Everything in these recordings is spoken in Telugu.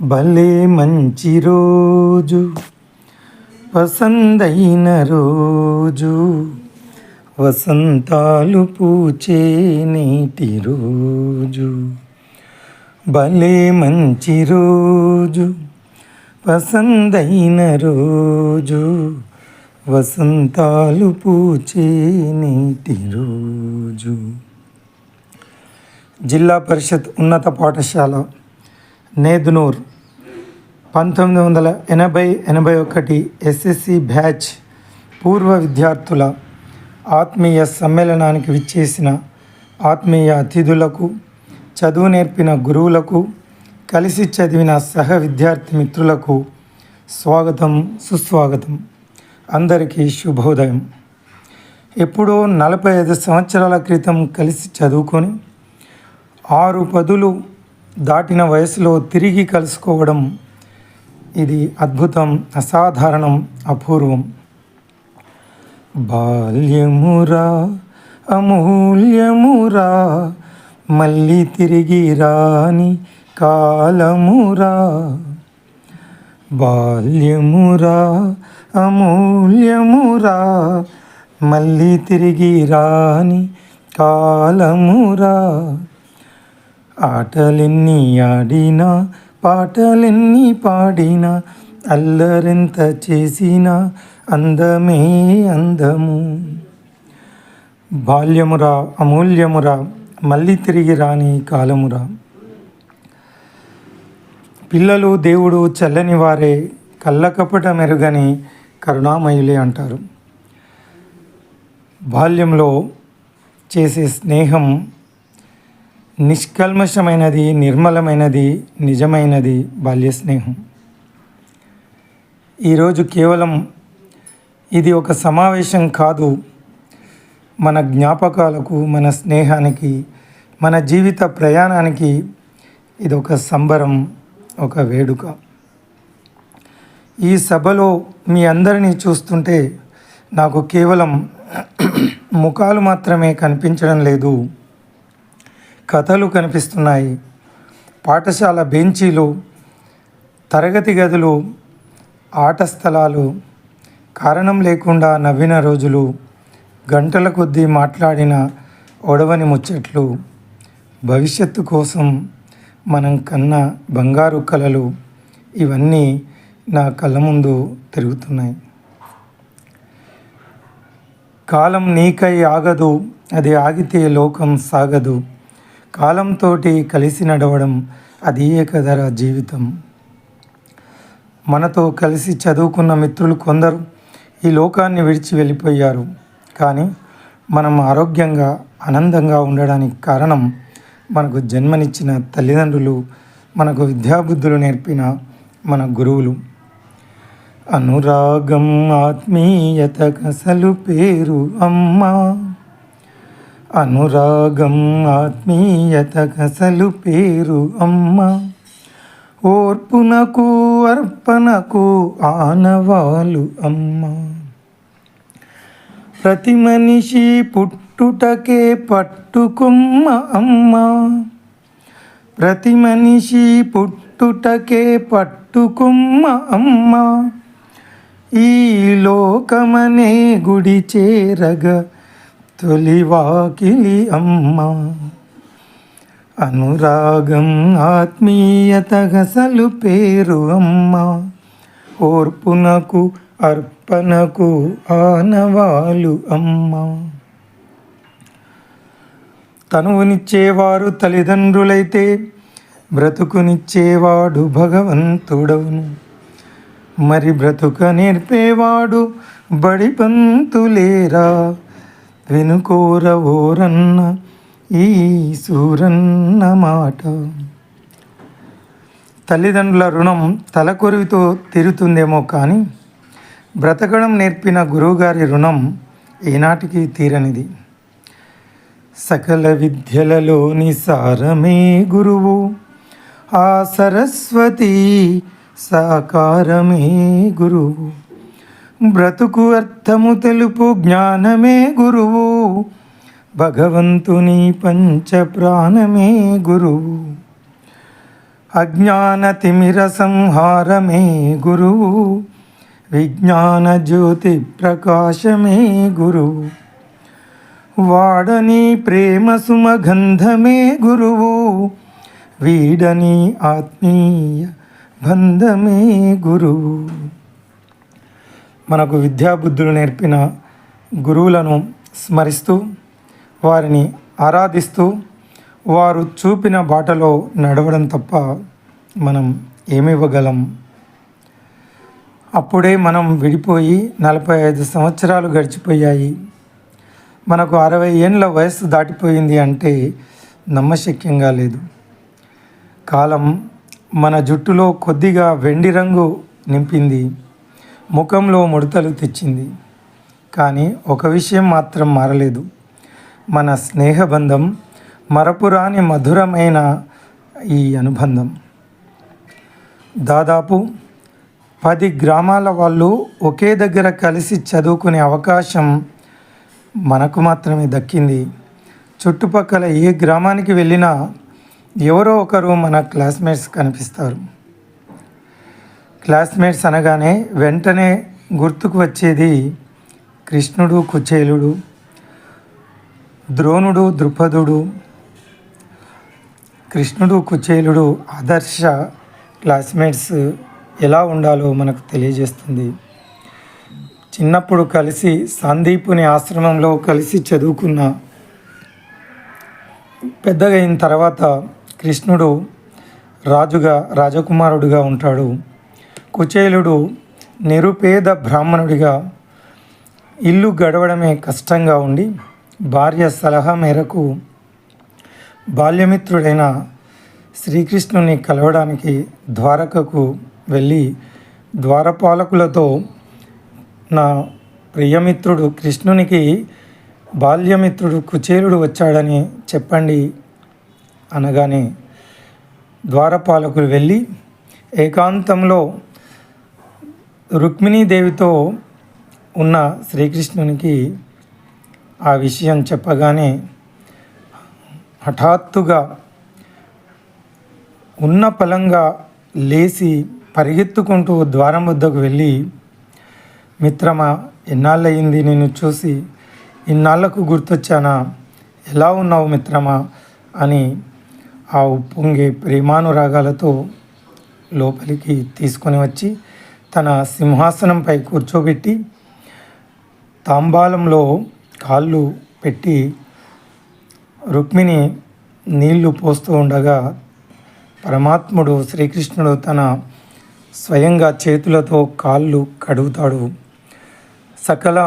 భలే మంచి రోజు, పసందైన రోజు, వసంతాలు పూచే నేటి రోజు. భలే మంచి రోజు, పసందైన రోజు, వసంతాలు పూచే నేటి రోజు. జిల్లా పరిషత్ ఉన్నత పాఠశాల నేదునూర్ 1980-81 ఎస్ఎస్సి బ్యాచ్ పూర్వ విద్యార్థుల ఆత్మీయ సమ్మేళనానికి విచ్చేసిన ఆత్మీయ అతిథులకు, చదువు నేర్పిన గురువులకు, కలిసి చదివిన సహ విద్యార్థి మిత్రులకు స్వాగతం, సుస్వాగతం. అందరికీ శుభోదయం. ఎప్పుడో 45 సంవత్సరాల క్రితం కలిసి చదువుకొని 6 పదులు దాటిన వయసులో తిరిగి కలుసుకోవడం, ఇది అద్భుతం, అసాధారణం, అపూర్వం. బాల్యమురా అమూల్యమురా, మళ్ళీ తిరిగి రాని కాలమురా. బాల్యమురా అమూల్యమురా, మళ్ళీ తిరిగి రాని కాలమురా. ఆటలెన్ని ఆడినా, పాటలెన్ని పాడినా, అల్లరెంత చేసినా అందమే అందము. బాల్యమురా అమూల్యమురా, మళ్ళీ తిరిగి రాని కాలమురా. పిల్లలు దేవుడు చల్లని వారే, కళ్ళకపట మెరుగని కరుణామయులే అంటారు. బాల్యంలో చేసే స్నేహం నిష్కల్మషమైనది, నిర్మలమైనది, నిజమైనది బాల్య స్నేహం. ఈరోజు కేవలం ఇది ఒక సమావేశం కాదు, మన జ్ఞాపకాలకు, మన స్నేహానికి, మన జీవిత ప్రయాణానికి ఇది ఒక సంబరం, ఒక వేడుక. ఈ సభలో మీ అందరినీ చూస్తుంటే నాకు కేవలం ముఖాలు మాత్రమే కనిపించడం లేదు, కథలు కనిపిస్తున్నాయి. పాఠశాల బెంచీలు, తరగతి గదులు, ఆట స్థలాలు, కారణం లేకుండా నవ్విన రోజులు, గంటల కొద్దీ మాట్లాడిన ఒడవని ముచ్చట్లు, భవిష్యత్తు కోసం మనం కన్న బంగారు కలలు, ఇవన్నీ నా కళ్ళ ముందు తిరుగుతున్నాయి. కాలం నీకై ఆగదు, అది ఆగితే లోకం సాగదు. కాలంతో కలిసి నడవడం, అది కదరా జీవితం. మనతో కలిసి చదువుకున్న మిత్రులు కొందరు ఈ లోకాన్ని విడిచి వెళ్ళిపోయారు. కానీ మనం ఆరోగ్యంగా, ఆనందంగా ఉండడానికి కారణం మనకు జన్మనిచ్చిన తల్లిదండ్రులు, మనకు విద్యాబుద్ధులు నేర్పిన మన గురువులు. అనురాగం ఆత్మీయత కసలు పేరు అమ్మా, అనురాగం ఆత్మీయత కసలు పేరు అమ్మా. ఓర్పునకు అర్పణకు ఆనవాలు అమ్మా. ప్రతి మనిషి పుట్టుటకే పట్టుకొమ్మ అమ్మా, ప్రతి మనిషి పుట్టుటకే పట్టుకొమ్మ అమ్మా. ఈ లోకమనే గుడి చేరగ తొలివాకిలి అమ్మ. అనురాగం ఆత్మీయత గసలు పేరు అమ్మ, ఓర్పునకు అర్పణకు ఆనవాలు అమ్మ. తనువునిచ్చేవారు తల్లిదండ్రులైతే బ్రతుకునిచ్చేవాడు భగవంతుడవును. మరి బ్రతుక నేర్పేవాడు బడి పంతులేరా. వెనుకోర ఓరన్న ఈ సూరన్న మాట. తల్లిదండ్రుల రుణం తలకొరివితో తీరుతుందేమో కానీ బ్రతకడం నేర్పిన గురువుగారి రుణం ఏనాటికి తీరనిది. సకల విద్యలలోని సారమే గురువు, ఆ సరస్వతి సాకారమే గురువు. బ్రతుకు అర్థము తెలుపు జ్ఞానమే గురువు, భగవంతుని పంచ ప్రాణమే గురువు. అజ్ఞానతిమిర సంహారమే గురువు, విజ్ఞాన జ్యోతి ప్రకాశమే గురువు. వాడని ప్రేమ సుమగంధమే గురువు, వీడని ఆత్మీయ బంధమే గురువు. మనకు విద్యాబుద్ధులు నేర్పిన గురువులను స్మరిస్తూ వారిని ఆరాధిస్తూ వారు చూపిన బాటలో నడవడం తప్ప మనం ఏమి ఇవ్వగలం? అప్పుడే మనం విడిపోయి 45 సంవత్సరాలు గడిచిపోయాయి. మనకు 60 ఏండ్ల వయస్సు దాటిపోయింది అంటే నమ్మశక్యంగా లేదు. కాలం మన జుట్టులో కొద్దిగా వెండి రంగు నింపింది, ముఖంలో ముడతలు తెచ్చింది. కానీ ఒక విషయం మాత్రం మారలేదు. మన స్నేహబంధం, మరపురాని మధురమైన ఈ అనుబంధం. దాదాపు 10 గ్రామాల వాళ్ళు ఒకే దగ్గర కలిసి చదువుకునే అవకాశం మనకు మాత్రమే దక్కింది. చుట్టుపక్కల ఏ గ్రామానికి వెళ్ళినా ఎవరో ఒకరు మన క్లాస్మేట్స్ కనిపిస్తారు. క్లాస్మేట్స్ అనగానే వెంటనే గుర్తుకు వచ్చేది కృష్ణుడు, కుచేలుడు, ద్రోణుడు, ద్రుపదుడు. కృష్ణుడు, కుచేలుడు ఆదర్శ క్లాస్మేట్స్ ఎలా ఉండాలో మనకు తెలియజేస్తుంది. చిన్నప్పుడు కలిసి సందీపుని ఆశ్రమంలో కలిసి చదువుకున్న, పెద్దగా అయిన తర్వాత కృష్ణుడు రాజకుమారుడిగా ఉంటాడు. కుచేలుడు నిరుపేద బ్రాహ్మణుడిగా ఇల్లు గడవడమే కష్టంగా ఉండి భార్య సలహా మేరకు బాల్యమిత్రుడైన శ్రీకృష్ణుని కలవడానికి ద్వారకకు వెళ్ళి ద్వారపాలకులతో నా ప్రియమిత్రుడు కృష్ణునికి బాల్యమిత్రుడు కుచేలుడు వచ్చాడని చెప్పండి అనగానే ద్వారపాలకులు వెళ్ళి ఏకాంతంలో రుక్మిణీదేవితో ఉన్న శ్రీకృష్ణునికి ఆ విషయం చెప్పగానే హఠాత్తుగా ఉన్న పలంగా లేచి పరిగెత్తుకుంటూ ద్వారం వద్దకు వెళ్ళి, మిత్రమా, ఎన్నాళ్ళయింది నిన్ను చూసి, ఇన్నాళ్లకు గుర్తొచ్చానా, ఎలా ఉన్నావు మిత్రమా అని ఆ ఉప్పొంగే ప్రేమానురాగాలతో లోపలికి తీసుకొని వచ్చి తన సింహాసనంపై కూర్చోబెట్టి తాంబాలంలో కాళ్ళు పెట్టి రుక్మిణి నీళ్లు పోస్తూ ఉండగా పరమాత్ముడు శ్రీకృష్ణుడు తన స్వయంగా చేతులతో కాళ్ళు కడుగుతాడు. సకల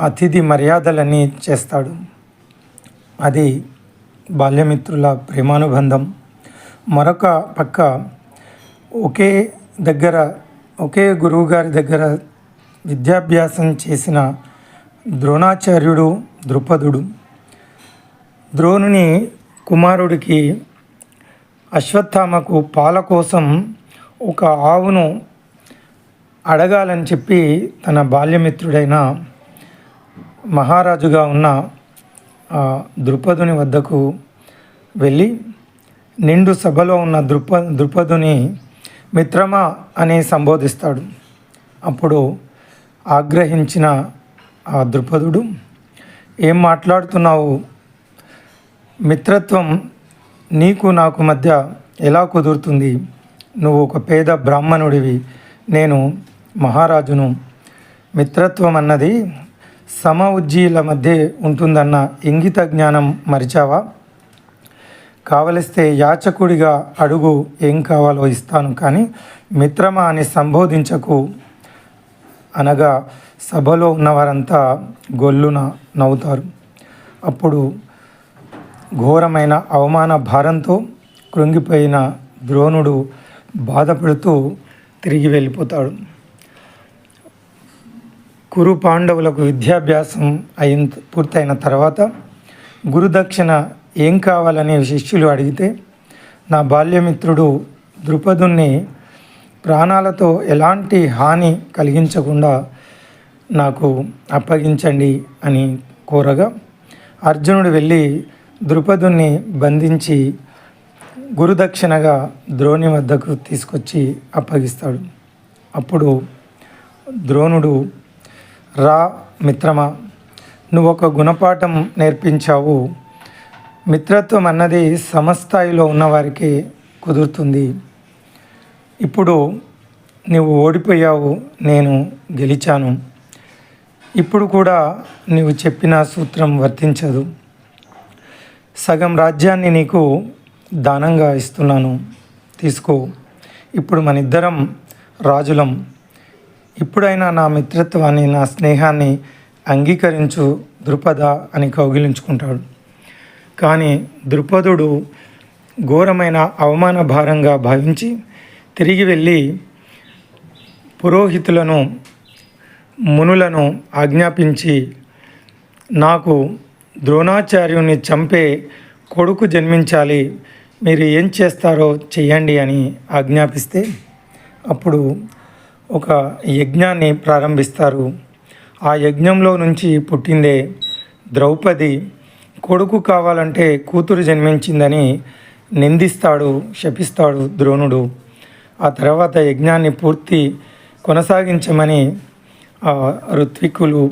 అతిథి మర్యాదలన్నీ చేస్తాడు. అది బాల్యమిత్రుల ప్రేమానుబంధం. మరొక పక్క ఒకే గురువుగారి దగ్గర విద్యాభ్యాసం చేసిన ద్రోణాచార్యుడు, ద్రుపదుడు. ద్రోణుని కుమారుడికి అశ్వత్థామకు పాల కోసం ఒక ఆవును అడగాలని చెప్పి తన బాల్యమిత్రుడైన మహారాజుగా ఉన్న ద్రుపదుని వద్దకు వెళ్ళి నిండు సభలో ఉన్న ద్రుపదుని మిత్రమా అని సంబోధిస్తాడు. అప్పుడు ఆగ్రహించిన ఆ ద్రుపదుడు, ఏం మాట్లాడుతున్నావు? మిత్రత్వం నీకు నాకు మధ్య ఎలా కుదురుతుంది? నువ్వు ఒక పేద బ్రాహ్మణుడివి, నేను మహారాజును. మిత్రత్వం అన్నది సమ ఉజ్జీల మధ్య ఉంటుందన్న ఇంగిత జ్ఞానం మరిచావా? కావలిస్తే యాచకుడిగా అడుగు, ఏం కావాలో ఇస్తాను, కానీ మిత్రమా అని సంబోధించకు అనగా సభలో ఉన్నవారంతా గొల్లున నవ్వుతారు. అప్పుడు ఘోరమైన అవమాన భారంతో కృంగిపోయిన ద్రోణుడు బాధపడుతూ తిరిగి వెళ్ళిపోతాడు. కురు పాండవులకు విద్యాభ్యాసం పూర్తయిన తర్వాత గురుదక్షిణ ఏం కావాలని శిష్యులు అడిగితే, నా బాల్యమిత్రుడు ద్రుపదుని ప్రాణాలతో ఎలాంటి హాని కలిగించకుండా నాకు అప్పగించండి అని కోరగా, అర్జునుడు వెళ్ళి ద్రుపదుని బంధించి గురుదక్షిణగా ద్రోణి వద్దకు తీసుకొచ్చి అప్పగిస్తాడు. అప్పుడు ద్రోణుడు, రా మిత్రమా, నువ్వు ఒక గుణపాఠం నేర్పించావు. మిత్రత్వం అన్నది సమస్థాయిలో ఉన్నవారికి కుదురుతుంది. ఇప్పుడు నువ్వు ఓడిపోయావు, నేను గెలిచాను. ఇప్పుడు కూడా నీవు చెప్పిన సూత్రం వర్తించదు. సగం రాజ్యాన్ని నీకు దానంగా ఇస్తున్నాను, తీసుకో. ఇప్పుడు మన ఇద్దరం రాజులం. ఇప్పుడైనా నా మిత్రత్వాన్ని, నా స్నేహాన్ని అంగీకరించు ద్రుపద అని కౌగిలించుకుంటాడు. కానీ ద్రుపదుడు ఘోరమైన అవమాన భారంగా భావించి తిరిగి వెళ్ళి పురోహితులను, మునులను ఆజ్ఞాపించి, నాకు ద్రోణాచార్యుని చంపే కొడుకు జన్మించాలి, మీరు ఏం చేస్తారో చెయ్యండి అని ఆజ్ఞాపిస్తే అప్పుడు ఒక యజ్ఞాన్ని ప్రారంభిస్తారు. ఆ యజ్ఞంలో నుంచి పుట్టిందే ద్రౌపది. కొడుకు కావాలంటే కూతురు జన్మించిందని నిందిస్తాడు, శపిస్తాడు ద్రోణుడు. ఆ తర్వాత యజ్ఞాన్ని పూర్తి కొనసాగించమని ఋత్వికులు,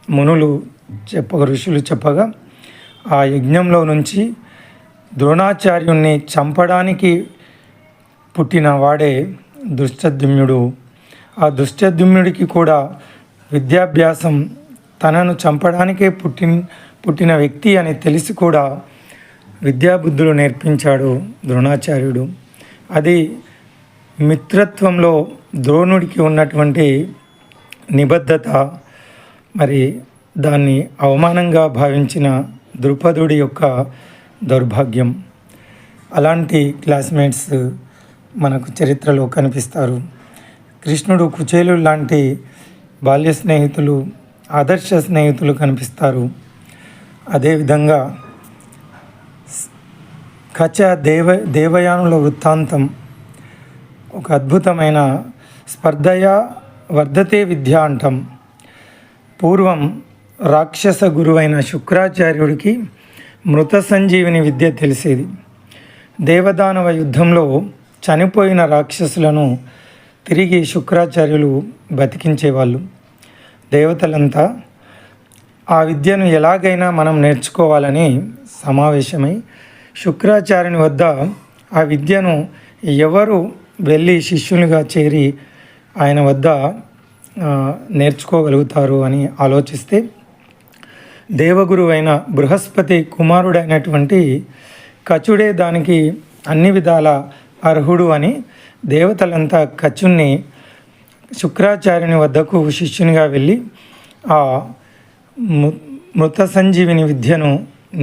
మునులు ఋషులు చెప్పగా ఆ యజ్ఞంలో నుంచి ద్రోణాచార్యుణ్ణి చంపడానికి పుట్టిన వాడే ధృష్టద్యుమ్నుడు. ఆ ధృష్టద్యుమ్నుడికి కూడా విద్యాభ్యాసం, తనను చంపడానికే పుట్టిన వ్యక్తి అని తెలిసి కూడా విద్యాబుద్ధులు నేర్పించాడు ద్రోణాచార్యుడు. అది మిత్రత్వంలో ద్రోణుడికి ఉన్నటువంటి నిబద్ధత. మరి దాన్ని అవమానంగా భావించిన ద్రుపదుడి యొక్క దౌర్భాగ్యం. అలాంటి క్లాస్మేట్స్ మనకు చరిత్రలో కనిపిస్తారు. కృష్ణుడు, కుచేలుడు లాంటి బాల్య స్నేహితులు, ఆదర్శ స్నేహితులు కనిపిస్తారు. అదేవిధంగా కచ దేవయానుల వృత్తాంతం ఒక అద్భుతమైన స్పర్ధయా వర్ధతే విద్య అంటాం. పూర్వం రాక్షస గురువైన శుక్రాచార్యుడికి మృత సంజీవిని విద్య తెలిసేది. దేవదానవ యుద్ధంలో చనిపోయిన రాక్షసులను తిరిగి శుక్రాచార్యులు బతికించేవాళ్ళు. దేవతలంతా ఆ విద్యను ఎలాగైనా మనం నేర్చుకోవాలని సమావేశమై శుక్రాచార్యుని వద్ద ఆ విద్యను ఎవరు వెళ్ళి శిష్యునిగా చేరి ఆయన వద్ద నేర్చుకోగలుగుతారు అని ఆలోచిస్తే దేవగురువైన బృహస్పతి కుమారుడైనటువంటి కచుడే దానికి అన్ని విధాల అర్హుడు అని దేవతలంతా కచుని శుక్రాచార్యుని వద్దకు శిష్యునిగా వెళ్ళి ఆ మృత సంజీవిని విద్యను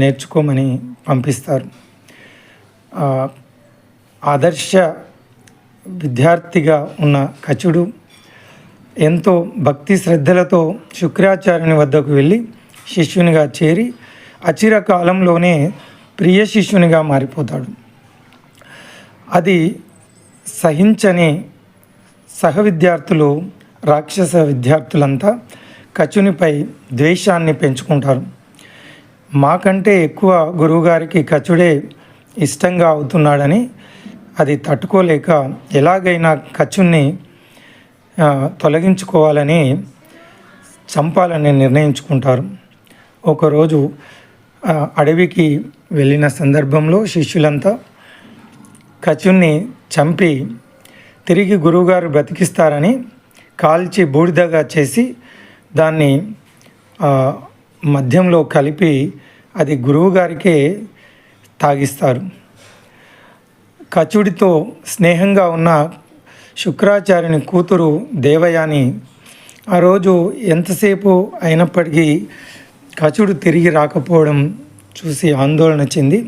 నేర్చుకోమని పంపిస్తారు. ఆదర్శ విద్యార్థిగా ఉన్న కచుడు ఎంతో భక్తి శ్రద్ధలతో శుక్రాచార్యుని వద్దకు వెళ్ళి శిష్యునిగా చేరి అచిరకాలంలోనే ప్రియ శిష్యునిగా మారిపోతాడు. అది సహించని సహ విద్యార్థులు, రాక్షస విద్యార్థులంతా కచునిపై ద్వేషాన్ని పెంచుకుంటారు. మాకంటే ఎక్కువ గురువుగారికి కచుడే ఇష్టంగా అవుతున్నాడని అది తట్టుకోలేక ఎలాగైనా కచుని తొలగించుకోవాలని చంపాలని నిర్ణయించుకుంటారు. ఒకరోజు అడవికి వెళ్ళిన సందర్భంలో శిష్యులంతా కచుని చంపి తిరిగి గురువుగారు బ్రతికిస్తారని కాల్చి బూడిదగా చేసి దాన్ని మద్యంలో కలిపి అది గురువుగారికే తాగిస్తారు. కచుడితో స్నేహంగా ఉన్న శుక్రాచార్యుని కూతురు దేవయాని ఆ రోజు ఎంతసేపు అయినప్పటికీ కచుడు తిరిగి రాకపోవడం చూసి ఆందోళన చెంది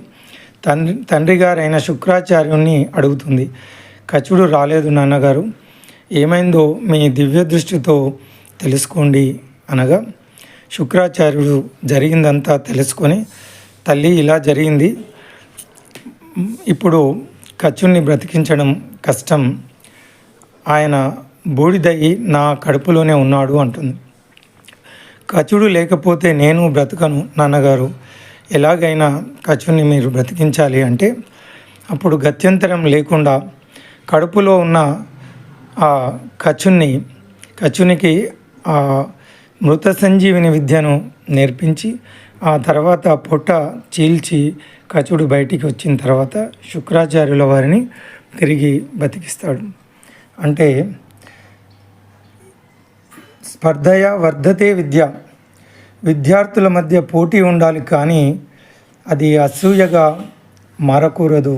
తండ్రి గారైన శుక్రాచార్యుని అడుగుతుంది. కచుడు రాలేదు నాన్నగారు, ఏమైందో మీ దివ్య దృష్టితో తెలుసుకోండి అనగా శుక్రాచార్యుడు జరిగిందంతా తెలుసుకొని, తల్లి ఇలా జరిగింది, ఇప్పుడు కచుని బ్రతికించడం కష్టం, ఆయన బూడిదయ్యి నా కడుపులోనే ఉన్నాడు అంటుంది. కచుడు లేకపోతే నేను బ్రతకను నాన్నగారు, ఎలాగైనా కచుని మీరు బ్రతికించాలి అంటే అప్పుడు గత్యంతరం లేకుండా కడుపులో ఉన్న ఆ కచునికి ఆ మృత సంజీవిని విద్యను నేర్పించి ఆ తర్వాత పొట్ట చీల్చి కచుడు బయటికి వచ్చిన తర్వాత శుక్రాచార్యుల వారిని తిరిగి బతికిస్తాడు. అంటే స్పర్ధయ వర్ధతే విద్య, విద్యార్థుల మధ్య పోటీ ఉండాలి, కానీ అది అసూయగా మారకూడదు.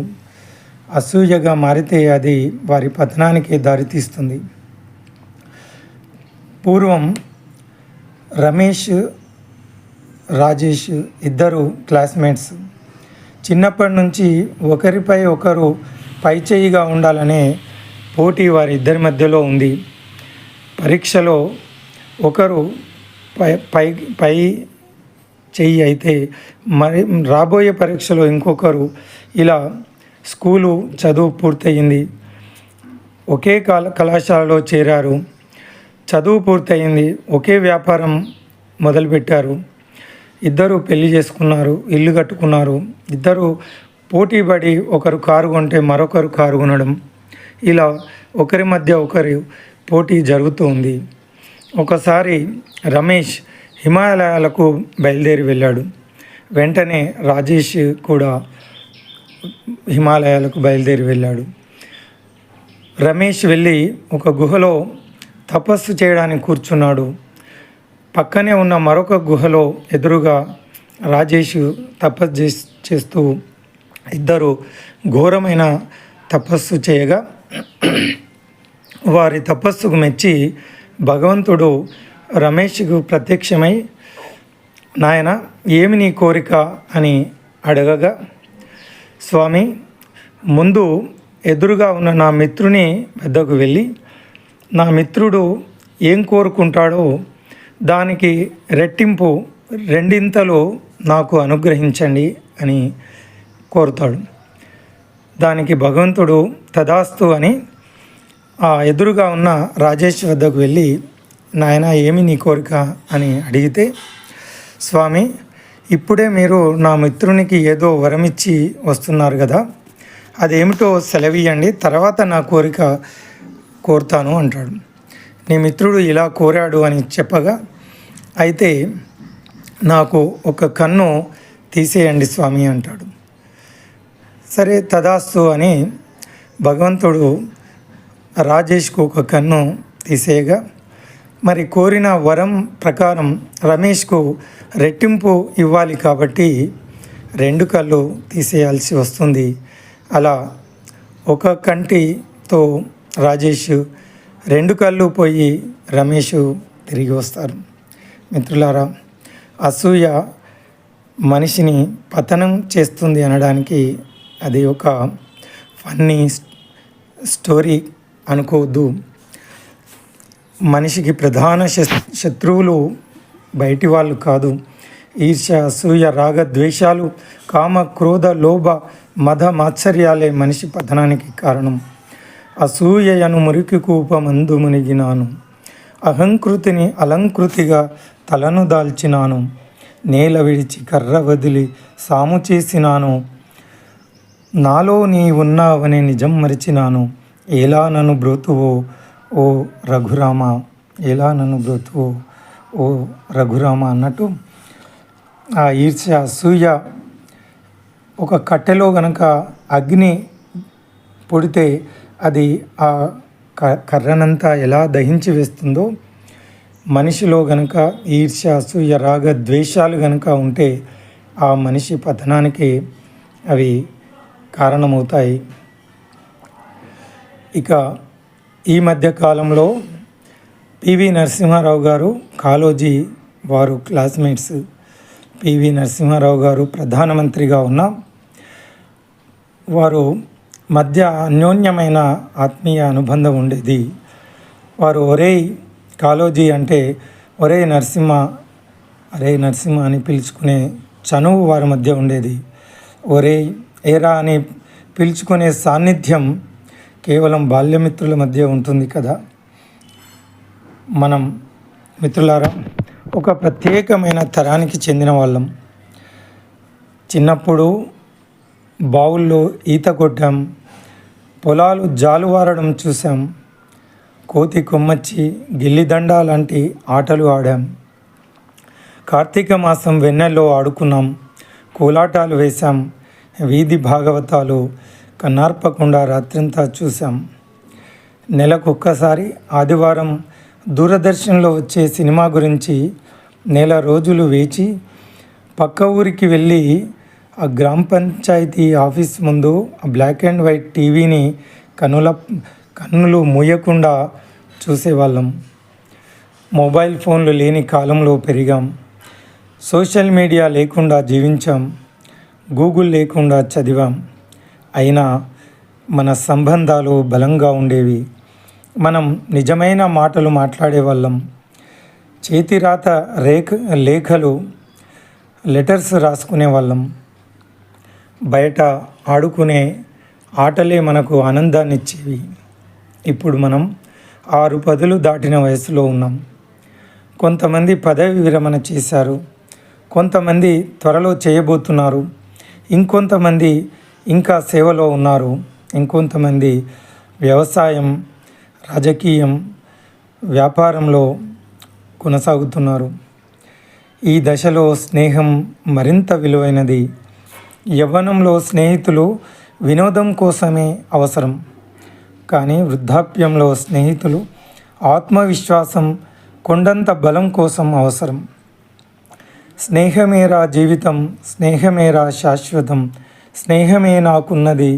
అసూయగా మారితే అది వారి పతనానికి దారితీస్తుంది. పూర్వం రమేష్, రాజేష్ ఇద్దరు క్లాస్మేట్స్. చిన్నప్పటి నుంచి ఒకరిపై ఒకరు పైచేయిగా ఉండాలనే పోటీ వారి ఇద్దరి మధ్యలో ఉంది. పరీక్షలో ఒకరు పై చెయ్యి అయితే మరి రాబోయే పరీక్షలో ఇంకొకరు. ఇలా స్కూలు చదువు పూర్తయింది, ఒకే కళాశాలలో చేరారు. చదువు పూర్తయింది, ఒకే వ్యాపారం మొదలుపెట్టారు. ఇద్దరు పెళ్లి చేసుకున్నారు, ఇల్లు కట్టుకున్నారు. ఇద్దరు పోటీపడి ఒకరు కారు కొంటే మరొకరు కారు కొనడం, ఇలా ఒకరి మధ్య ఒకరి పోటీ జరుగుతూ ఉంది. ఒకసారి రమేష్ హిమాలయాలకు బయలుదేరి వెళ్ళాడు. వెంటనే రాజేష్ కూడా హిమాలయాలకు బయలుదేరి వెళ్ళాడు. రమేష్ వెళ్ళి ఒక గుహలో తపస్సు చేయడానికి కూర్చున్నాడు. పక్కనే ఉన్న మరొక గుహలో ఎదురుగా రాజేష్ తపస్సు చేస్తూ ఇద్దరు ఘోరమైన తపస్సు చేయగా వారి తపస్సుకు మెచ్చి భగవంతుడు రమేష్కు ప్రత్యక్షమై, నాయన ఏమి నీ కోరిక అని అడగగా, స్వామి, ముందు ఎదురుగా ఉన్న నా మిత్రుని వద్దకు వెళ్ళి నా మిత్రుడు ఏం కోరుకుంటాడో దానికి రెట్టింపు రెండింతలు నాకు అనుగ్రహించండి అని కోరుతాడు. దానికి భగవంతుడు తదాస్తు అని ఆ ఎదురుగా ఉన్న రాజేష్ వద్దకు వెళ్ళి, నాయన ఏమి నీ కోరిక అని అడిగితే, స్వామి, ఇప్పుడే మీరు నా మిత్రునికి ఏదో వరమిచ్చి వస్తున్నారు కదా, అదేమిటో సెలవియండి, తర్వాత నా కోరిక కోరుతాను అంటాడు. నీ మిత్రుడు ఇలా కోరాడు అని చెప్పగా, అయితే నాకు ఒక కన్ను తీసేయండి స్వామి అంటాడు. సరే తదాస్తు అని భగవంతుడు రాజేష్కు ఒక కన్ను తీసేయగా, మరి కోరిన వరం ప్రకారం రమేష్కు రెట్టింపు ఇవ్వాలి కాబట్టి 2 కళ్ళు తీసేయాల్సి వస్తుంది. అలా ఒక కంటితో రాజేష్, 2 కళ్ళు పోయి రమేష్ తిరిగి వస్తారు. మిత్రులారా, అసూయ మనిషిని పతనం చేస్తుంది అనడానికి అది ఒక ఫన్నీ స్టోరీ అనుకోవద్దు. మనిషికి ప్రధాన శత్రువులు బయటి వాళ్ళు కాదు. ఈర్ష్య, అసూయ, రాగ, ద్వేషాలు, కామ, క్రోధ, లోభ, మద, మాత్సర్యాలే మనిషి పతనానికి కారణం. అసూయను మురికి కూపమందు మునిగినాను, అహంకృతిని అలంకృతిగా తలను దాల్చినాను, నేల విడిచి కర్ర వదిలి సాము చేసినాను, నాలో నీ ఉన్నావని నిజం మరిచినాను, ఎలా నన్ను బ్రోతువో ఓ రఘురామ, ఎలా నన్ను బ్రోతువో ఓ రఘురామ అన్నట్టు ఆ ఈర్ష్య, అసూయ ఒక కట్టెలో గనక అగ్ని పొడితే అది ఆ కర్రనంతా ఎలా దహించి వేస్తుందో, మనిషిలో గనక ఈర్ష్య, అసూయ, రాగ, ద్వేషాలు గనక ఉంటే ఆ మనిషి పతనానికి అవి కారణమవుతాయి. ఇక ఈ మధ్య కాలంలో పివి నరసింహారావు గారు, కాళోజీ వారు క్లాస్మేట్స్. పివి నరసింహారావు గారు ప్రధానమంత్రిగా ఉన్న వారు మధ్య అన్యోన్యమైన ఆత్మీయ అనుబంధం ఉండేది. వారు ఒరేయ్ కాళోజీ అంటే ఒరే నరసింహ, అరే నరసింహ అని పిలుచుకునే చనువు వారి మధ్య ఉండేది. ఒరే ఏరా అని పిలుచుకునే సాన్నిధ్యం కేవలం బాల్యమిత్రుల మధ్య ఉంటుంది కదా. మనం మిత్రులారా ఒక ప్రత్యేకమైన తరానికి చెందిన వాళ్ళం. చిన్నప్పుడు బావుల్లో ఈత కొట్టాం, పొలాలు జాలువారడం చూసాం, కోతి కొమ్మచ్చి గిల్లిదండ లాంటి ఆటలు ఆడాం. కార్తీక మాసం వెన్నెల్లో ఆడుకున్నాం, కోలాటాలు వేశాం, వీధి భాగవతాలు కన్నార్పకుండా రాత్రంతా చూసాం. నెలకొక్కసారి ఆదివారం దూరదర్శన్లో వచ్చే సినిమా గురించి నెల రోజులు వేచి పక్క ఊరికి వెళ్ళి ఆ గ్రామ పంచాయతీ ఆఫీస్ ముందు ఆ బ్లాక్ అండ్ వైట్ టీవీని కన్నులు మూయకుండా చూసేవాళ్ళం. మొబైల్ ఫోన్లు లేని కాలంలో పెరిగాం. సోషల్ మీడియా లేకుండా జీవించాం, గూగుల్ లేకుండా చదివాం. అయినా మన సంబంధాలు బలంగా ఉండేవి. మనం నిజమైన మాటలు మాట్లాడేవాళ్ళం. చేతిరాత లేఖలు లెటర్స్ రాసుకునేవాళ్ళం. బయట ఆడుకునే ఆటలే మనకు ఆనందాన్ని ఇచ్చేవి. ఇప్పుడు మనం 6 పదులు దాటిన వయసులో ఉన్నాం. కొంతమంది పదవి విరమణ చేశారు, కొంతమంది త్వరలో చేయబోతున్నారు, ఇంకొంతమంది ఇంకా సేవలో ఉన్నారు, ఇంకొంతమంది వ్యవసాయం, రాజకీయం, వ్యాపారంలో కొనసాగుతున్నారు. ఈ దశలో స్నేహం మరింత విలువైనది. యవ్వనంలో స్నేహితులు వినోదం కోసమే అవసరం, కానీ వృద్ధాప్యంలో స్నేహితులు ఆత్మవిశ్వాసం, కొండంత బలం కోసం అవసరం. స్నేహమేరా జీవితం, స్నేహమేరా శాశ్వతం, స్నేహమే నాకున్నది,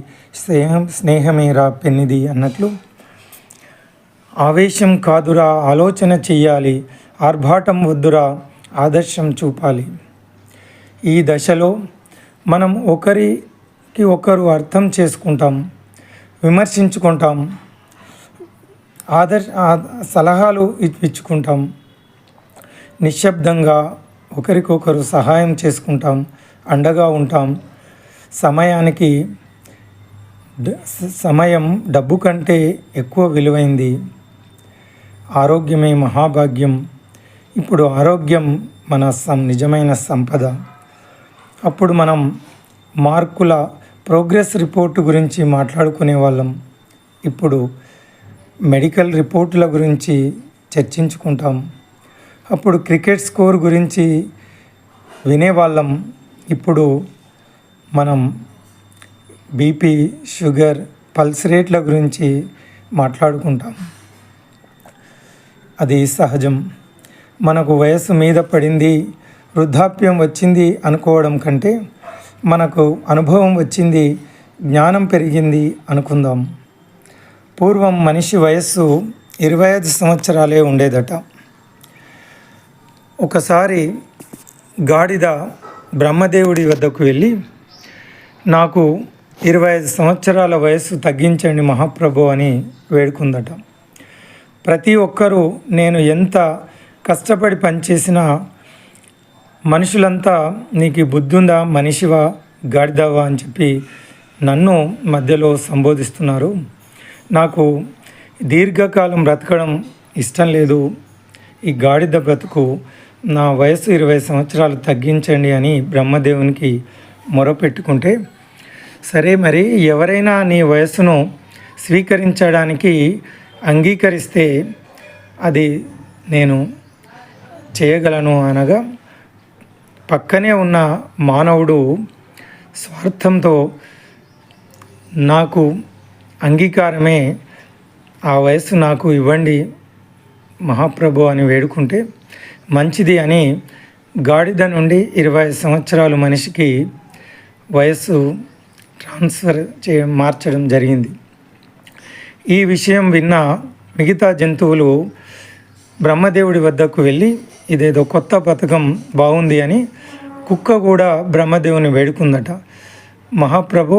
స్నేహమేరా పెన్నిది అన్నట్లు ఆవేశం కాదురా ఆలోచన చెయ్యాలి, ఆర్భాటం వద్దురా ఆదర్శం చూపాలి. ఈ దశలో మనం ఒకరికి ఒకరు అర్థం చేసుకుంటాం, విమర్శించుకుంటాం, సలహాలు ఇచ్చుకుంటాం, నిశ్శబ్దంగా ఒకరికొకరు సహాయం చేసుకుంటాం, అండగా ఉంటాం. సమయం డబ్బు కంటే ఎక్కువ విలువైంది. ఆరోగ్యమే మహాభాగ్యం. ఇప్పుడు ఆరోగ్యం మన నిజమైన సంపద. అప్పుడు మనం మార్కుల ప్రోగ్రెస్ రిపోర్టు గురించి మాట్లాడుకునే వాళ్ళం. ఇప్పుడు మెడికల్ రిపోర్టుల గురించి చర్చించుకుంటాం. అప్పుడు క్రికెట్ స్కోర్ గురించి వినేవాళ్ళం. ఇప్పుడు మనం బీపీ, షుగర్, పల్స్ రేట్ల గురించి మాట్లాడుకుంటాం. అది సహజం. మనకు వయసు మీద పడింది, వృద్ధాప్యం వచ్చింది అనుకోవడం కంటే మనకు అనుభవం వచ్చింది, జ్ఞానం పెరిగింది అనుకుందాం. పూర్వం మనిషి వయస్సు 25 సంవత్సరాలే ఉండేదట. ఒకసారి గాడిద బ్రహ్మదేవుడి వద్దకు వెళ్ళి, నాకు 25 సంవత్సరాల వయస్సు తగ్గించండి మహాప్రభు అని వేడుకుందట. ప్రతి ఒక్కరూ నేను ఎంత కష్టపడి పనిచేసినా మనుషులంతా నీకు బుద్ధుందా, మనిషివా, గాడిదవా అని చెప్పి నన్ను మధ్యలో సంబోధిస్తున్నారు. నాకు దీర్ఘకాలం బ్రతకడం ఇష్టం లేదు. ఈ గాడిద బ్రతుకు, నా వయసు 20 సంవత్సరాలు తగ్గించండి అని బ్రహ్మదేవునికి మొరపెట్టుకుంటే, సరే మరి ఎవరైనా నీ వయస్సును స్వీకరించడానికి అంగీకరిస్తే అది నేను చేయగలను అనగా, పక్కనే ఉన్న మానవుడు స్వార్థంతో నాకు అంగీకారమే, ఆ వయస్సు నాకు ఇవ్వండి మహాప్రభు అని వేడుకుంటే మంచిది అని గాడిద నుండి 25 సంవత్సరాలు మనిషికి వయస్సు మార్చడం జరిగింది. ఈ విషయం విన్న మిగతా జంతువులు బ్రహ్మదేవుడి వద్దకు వెళ్ళి, ఇదేదో కొత్త పథకం బాగుంది అని కుక్క కూడా బ్రహ్మదేవుని వేడుకుందట. మహాప్రభు,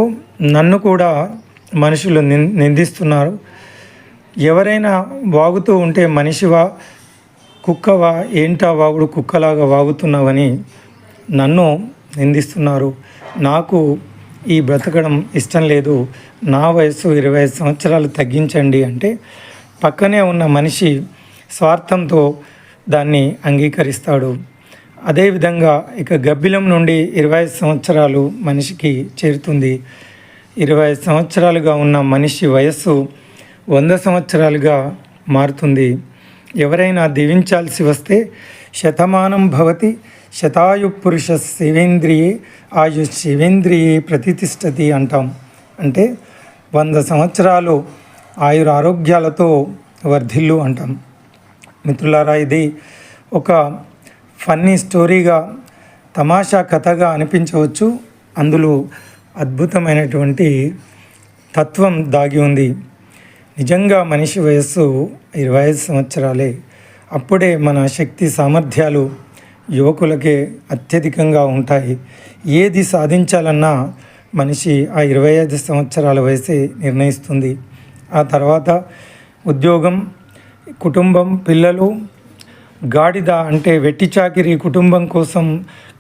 నన్ను కూడా మనుషులు నిందిస్తున్నారు. ఎవరైనా వాగుతూ ఉంటే మనిషివా, కుక్కవా, ఏంటా వాగుడు, కుక్కలాగా వాగుతున్నావని నన్ను నిందిస్తున్నారు. నాకు ఈ బ్రతకడం ఇష్టం లేదు, నా వయసు 25 సంవత్సరాలు తగ్గించండి అంటే పక్కనే ఉన్న మనిషి స్వార్థంతో దాన్ని అంగీకరిస్తాడు. అదేవిధంగా ఇక గబ్బిలం నుండి 25 సంవత్సరాలు మనిషికి చేరుతుంది. 25 సంవత్సరాలుగా ఉన్న మనిషి వయస్సు 100 సంవత్సరాలుగా మారుతుంది. ఎవరైనా దీవించాల్సి వస్తే శతమానం భవతి శతాయు పురుష శివేంద్రియే ఆయు శివేంద్రియే ప్రతిష్టతి అంటాం. అంటే 100 సంవత్సరాలు ఆయురారోగ్యాలతో వర్ధిల్లు అంటాం. మిత్రులారా, ఇది ఒక ఫన్నీ స్టోరీగా, తమాషా కథగా అనిపించవచ్చు. అందులో అద్భుతమైనటువంటి తత్వం దాగి ఉంది. నిజంగా మనిషి వయస్సు 25 సంవత్సరాలే. అప్పుడే మన శక్తి సామర్థ్యాలు యువకులకే అత్యధికంగా ఉంటాయి. ఏది సాధించాలన్నా మనిషి ఆ 25 సంవత్సరాల వయసే నిర్ణయిస్తుంది. ఆ తర్వాత ఉద్యోగం, కుటుంబం, పిల్లలు, గాడిద అంటే వెట్టి చాకిరి కుటుంబం కోసం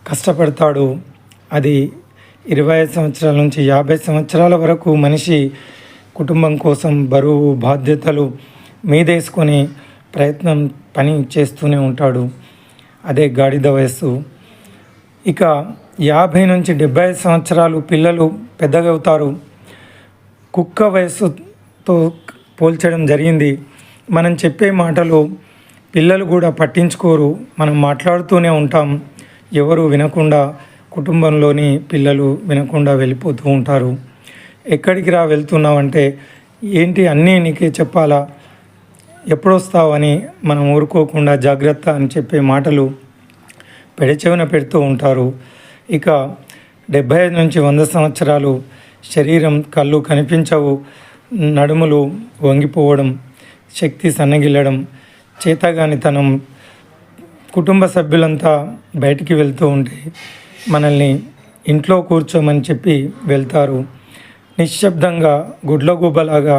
కష్టపడతాడు. అది 25 సంవత్సరాల నుంచి 50 సంవత్సరాల వరకు మనిషి కుటుంబం కోసం బరువు బాధ్యతలు మీదేసుకొని పని చేస్తూనే ఉంటాడు. అదే గాడిద వయస్సు. ఇక 50 నుంచి 75 సంవత్సరాలు పిల్లలు పెద్దగవుతారు. కుక్క వయస్సుతో పోల్చడం జరిగింది. మనం చెప్పే మాటలు పిల్లలు కూడా పట్టించుకోరు. మనం మాట్లాడుతూనే ఉంటాం, ఎవరు వినకుండా, కుటుంబంలోని పిల్లలు వినకుండా వెళ్ళిపోతూ ఉంటారు. ఎక్కడికి వెళ్తున్నావంటే, ఏంటి అన్నీ నీకే చెప్పాలా, ఎప్పుడొస్తావని మనం ఊరుకోకుండా జాగ్రత్త అని చెప్పే మాటలు పెడచెవిన పెడుతూ ఉంటారు. ఇక 75 నుంచి 100 సంవత్సరాలు శరీరం, కళ్ళు కనిపించవు, నడుములు వంగిపోవడం, శక్తి సన్నగిల్లడం, చేతగానితనం, కుటుంబ సభ్యులంతా బయటికి వెళ్తూ ఉంటే మనల్ని ఇంట్లో కూర్చోమని చెప్పి వెళ్తారు. నిశ్శబ్దంగా గుడ్లగూబలాగా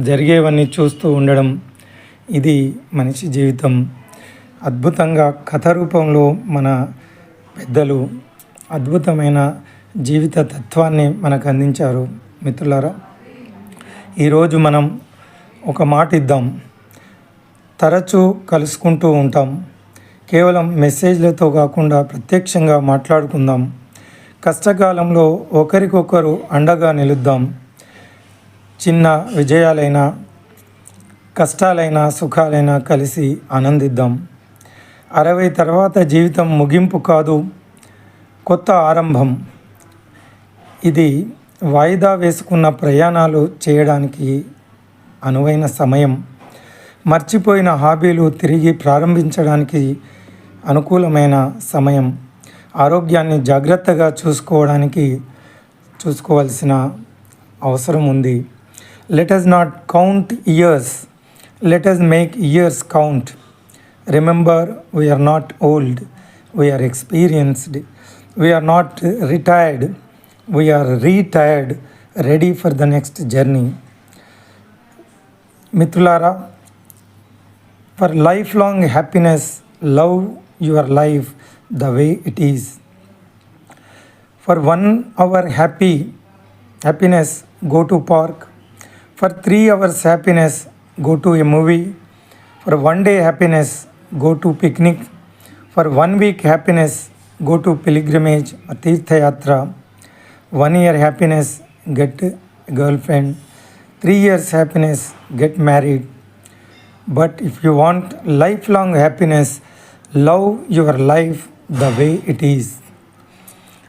జరిగేవన్నీ చూస్తూ ఉండడం, ఇది మనిషి జీవితం. అద్భుతంగా కథ రూపంలో మన పెద్దలు అద్భుతమైన జీవిత తత్వాన్ని మనకు అందించారు. మిత్రులారా, ఈరోజు మనం ఒక మాట ఇద్దాం. తరచూ కలుసుకుంటూ ఉంటాం. కేవలం మెసేజ్లతో కాకుండా ప్రత్యక్షంగా మాట్లాడుకుందాం. కష్టకాలంలో ఒకరికొకరు అండగా నిలుద్దాం. చిన్న విజయాలైనా, కష్టాలైనా, సుఖాలైనా కలిసి ఆనందిద్దాం. 60 తర్వాత జీవితం ముగింపు కాదు, కొత్త ఆరంభం. ఇది వాయిదా వేసుకున్న ప్రయాణాలు చేయడానికి అనువైన సమయం. మర్చిపోయిన హాబీలు తిరిగి ప్రారంభించడానికి అనుకూలమైన సమయం. ఆరోగ్యాన్ని జాగ్రత్తగా చూసుకోవాల్సిన అవసరం ఉంది. Let us not count years, let us make years count. Remember, we are not old, we are experienced. We are not retired, we are retired, ready for the next journey. మిత్రులారా, for lifelong happiness, love your life the way it is. For 1 hour happiness, go to park. For 3 hours happiness, go to a movie. For 1 day happiness, go to picnic. For 1 week happiness, go to pilgrimage or Tirtha Yatra. 1 year happiness, get a girlfriend. 3 years happiness, get married. But if you want lifelong happiness, love your life the way it is.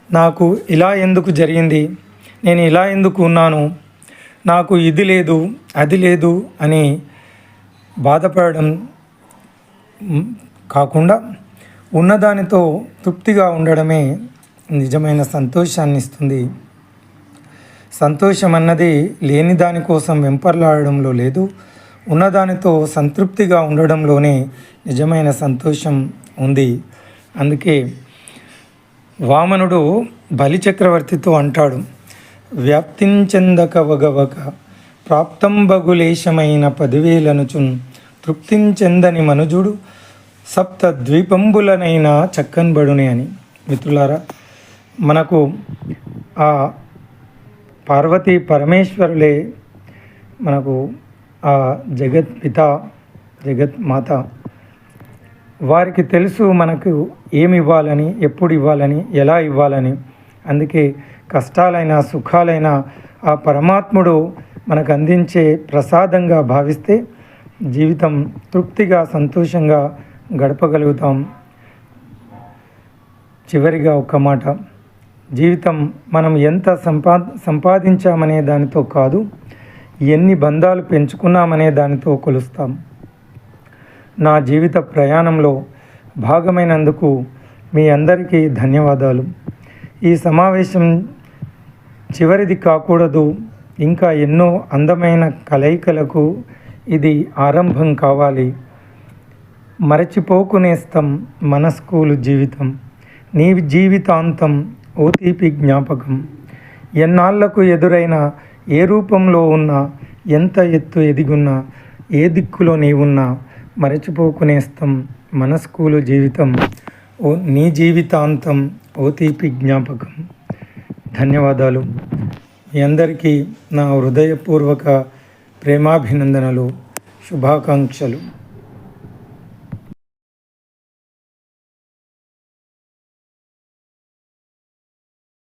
నాకు ఇలా ఎందుకు జరిగింది, నేను ఇలా ఎందుకు ఉన్నాను, నాకు ఇది లేదు అది లేదు అని బాధపడడం కాకుండా ఉన్నదానితో తృప్తిగా ఉండడమే నిజమైన సంతోషాన్ని ఇస్తుంది. సంతోషం అన్నది లేని దానికోసం వెంపర్లాడడంలో లేదు, ఉన్నదానితో సంతృప్తిగా ఉండడంలోనే నిజమైన సంతోషం ఉంది. అందుకే వామనుడు బలిచక్రవర్తితో అంటాడు, వ్యాప్తించెందక వగవక ప్రాప్తంబగులేశమైన 10,000 తృప్తించెందని మనుజుడు సప్త ద్వీపంబులనైనా చక్కన్బడునే అని. మిత్రులారా, మనకు ఆ పార్వతీ పరమేశ్వరులే మనకు ఆ జగత్ పిత, జగత్ మాత వారికి తెలుసు మనకు ఏమి ఇవ్వాలని, ఎప్పుడు ఇవ్వాలని, ఎలా ఇవ్వాలని. అందుకే కష్టాలైన సుఖాలైన ఆ పరమాత్ముడు మనకు అందించే ప్రసాదంగా భావిస్తే జీవితం తృప్తిగా సంతోషంగా గడపగలుగుతాం. చివరిగా ఒక మాట, జీవితం మనం ఎంత సంపాదించామనే దానితో కాదు, ఎన్ని బంధాలు పెంచుకున్నామనే దానితో కొలుస్తాం. నా జీవిత ప్రయాణంలో భాగమైనందుకు మీ అందరికీ ధన్యవాదాలు. ఈ సమావేశం చివరిది కాకూడదు, ఇంకా ఎన్నో అందమైన కలయికలకు ఇది ఆరంభం కావాలి. మరచిపోకునేస్తం మన స్కూలు జీవితం, నీ జీవితాంతం ఓ తీపి జ్ఞాపకం. ఎన్నాళ్లకు ఎదురైనా, ఏ రూపంలో ఉన్నా, ఎంత ఎత్తు ఎదిగున్నా, ఏ దిక్కులో నీవున్నా, మరచిపోకునేస్తం మన స్కూలు జీవితం, నీ జీవితాంతం ఓ తీపి జ్ఞాపకం. ధన్యవాదాలు. మీ అందరికీ నా హృదయపూర్వక ప్రేమాభినందనలు, శుభాకాంక్షలు.